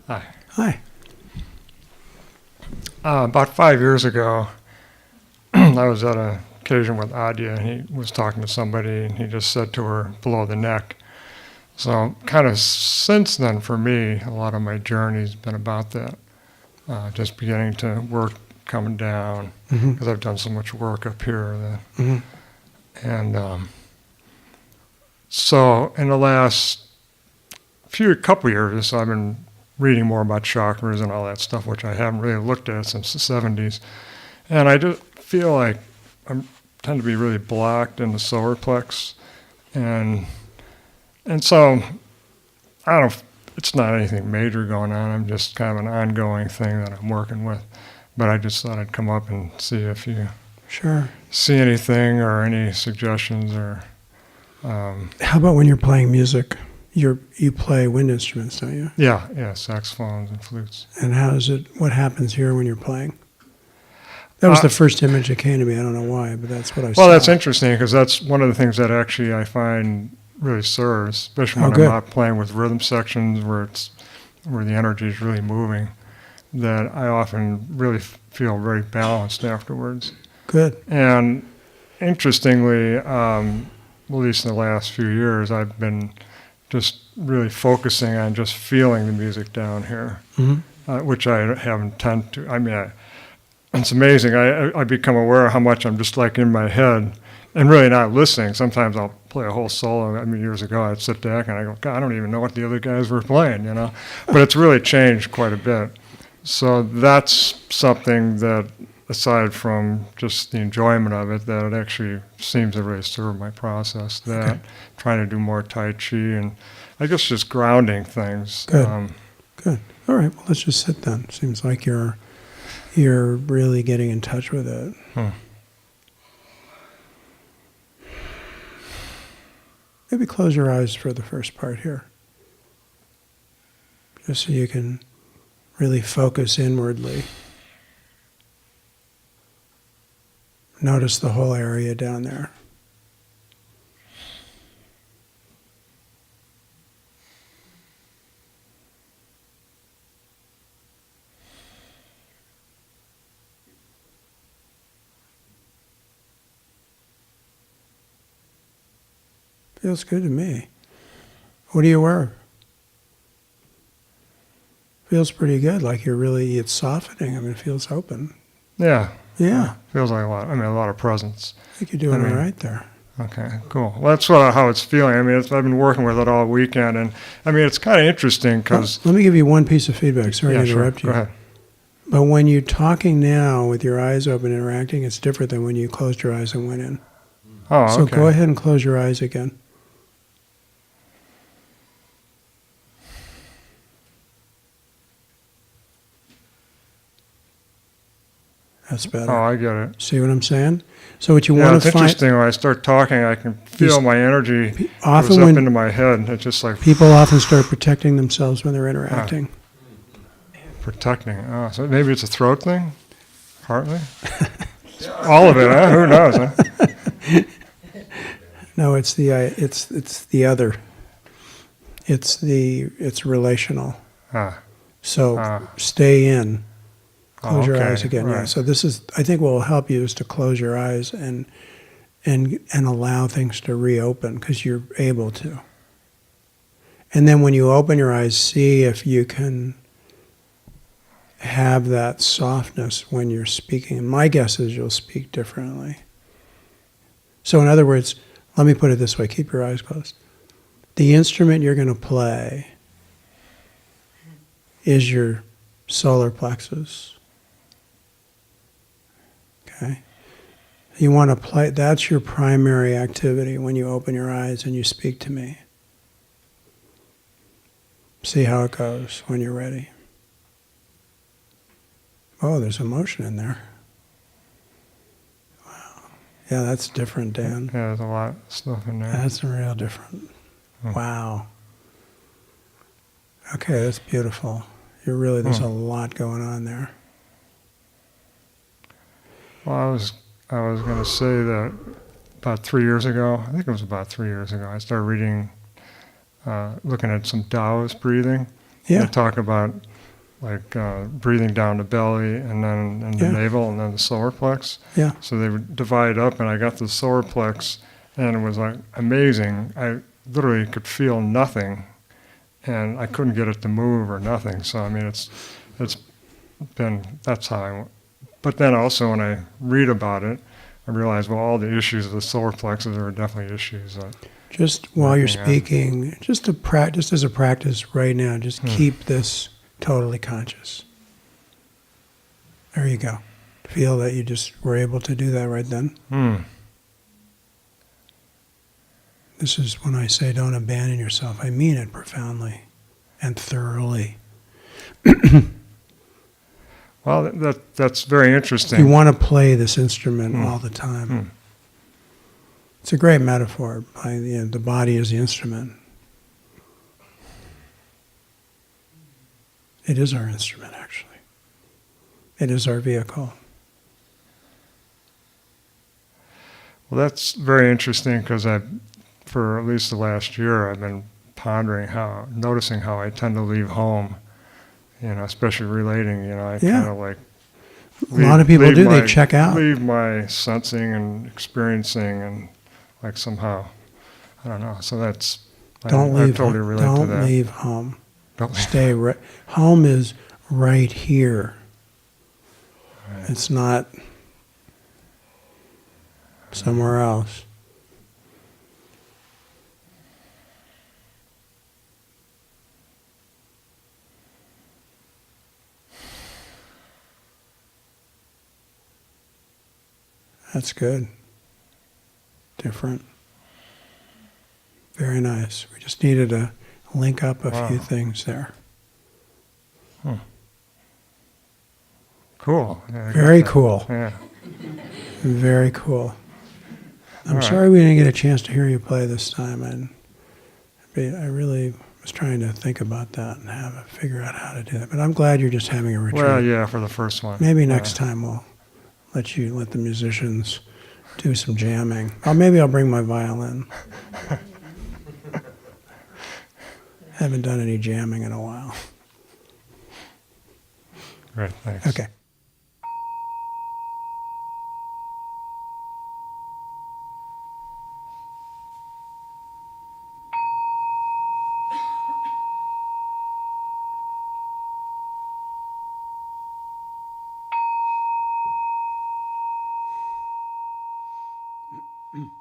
Hi. Hi. About 5 years ago, I was at an occasion with Adya, and he was talking to somebody, and he just said to her, below the neck. So kind of since then, for me, a lot of my journey's been about that, just beginning to work coming down, because I've done so much work up here. And so in the last couple years, I've been reading more about chakras and all that stuff, which I haven't really looked at since the 70s. And I just feel like I tend to be really blocked in the solar plex. And so, I don't, it's not anything major going on. I'm just kind of an ongoing thing that I'm working with. But I just thought I'd come up and see if you see anything or any suggestions or... How about when you're playing music? You play wind instruments, don't you? Yeah, saxophones and flutes. And what happens here when you're playing? That was the first image that came to me. I don't know why, but that's what I saw. Well, that's interesting, because that's one of the things that actually I find really serves, especially when I'm not playing with rhythm sections where the energy is really moving, that I often really feel very balanced afterwards. Good. And interestingly, at least in the last few years, I've been just really focusing on just feeling the music down here, which I haven't tend to. I mean, it's amazing. I become aware of how much I'm just like in my head and really not listening. Sometimes I'll play a whole solo. I mean, years ago, I'd sit back and I go, God, I don't even know what the other guys were playing, you know? But it's really changed quite a bit. So that's something that, aside from just the enjoyment of it, that it actually seems to really serve my process, that trying to do more Tai Chi and I guess just grounding things. Good. Good. All right, well, let's just sit then. Seems like you're really getting in touch with it. Maybe close your eyes for the first part here, just so you can really focus inwardly. Notice the whole area down there. Feels good to me. What are you aware of? Feels pretty good, like it's softening. I mean, it feels open. Yeah. Yeah. Feels like a lot of presence. I think you're doing all right there. Okay, cool. Well, that's how it's feeling. I mean, I've been working with it all weekend, and I mean, it's kind of interesting because... Let me give you one piece of feedback. Sorry to interrupt you. Go ahead. But when you're talking now with your eyes open, interacting, it's different than when you closed your eyes and went in. Oh, so go ahead and close your eyes again. That's better. Oh, I get it. See what I'm saying? So what you want to find... it's interesting. When I start talking, I can feel my energy goes up into my head. It's just like... People often start protecting themselves when they're interacting. Protecting. Oh, so maybe it's a throat thing? Partly? All of it, huh? Who knows, huh? No, it's the other. It's relational. So stay in. Close your eyes again. Right. Yeah. So this is, I think, what will help you is to close your eyes and allow things to reopen, because you're able to. And then when you open your eyes, see if you can have that softness when you're speaking. And my guess is you'll speak differently. So in other words, let me put it this way. Keep your eyes closed. The instrument you're going to play is your solar plexus. Okay? You want to play, that's your primary activity when you open your eyes and you speak to me. See how it goes when you're ready. Oh, there's emotion in there. Wow. Yeah, that's different, Dan. Yeah, there's a lot of stuff in there. That's real different. Wow. Okay, that's beautiful. There's a lot going on there. Well, I was going to say that about 3 years ago, I think it was about 3 years ago, I started reading, looking at some Taoist breathing. Yeah. They talk about breathing down the belly and then in the navel and then the solar plex. Yeah. So they would divide up, and I got the solar plex, and it was like amazing. I literally could feel nothing, and I couldn't get it to move or nothing. So I mean, it's been, that's how I. But then also when I read about it, I realize, well, all the issues of the solar plexus are definitely issues that. Just while you're speaking, just as a practice right now, just keep this totally conscious. There you go. Feel that you just were able to do that right then. This is when I say don't abandon yourself. I mean it profoundly and thoroughly. Well, that's very interesting. You want to play this instrument all the time. It's a great metaphor. The body is the instrument. It is our instrument, actually. It is our vehicle. Well, that's very interesting because for at least the last year, I've been pondering noticing how I tend to leave home, especially relating, I kind of like. A lot of people do, they check out. Leave my sensing and experiencing and like somehow, I don't know. So that's, I totally relate to that. Don't leave home. Stay right. Home is right here. Right. It's not somewhere else. That's good. Different. Very nice. We just needed to link up a few things there. Cool. Very cool. Yeah. Very cool. I'm sorry we didn't get a chance to hear you play this time, and I really was trying to think about that and figure out how to do that. But I'm glad you're just having a retreat. Well, yeah, for the first one. Maybe next time we'll let the musicians do some jamming. Or maybe I'll bring my violin. Haven't done any jamming in a while. Great, thanks. Okay. Mm.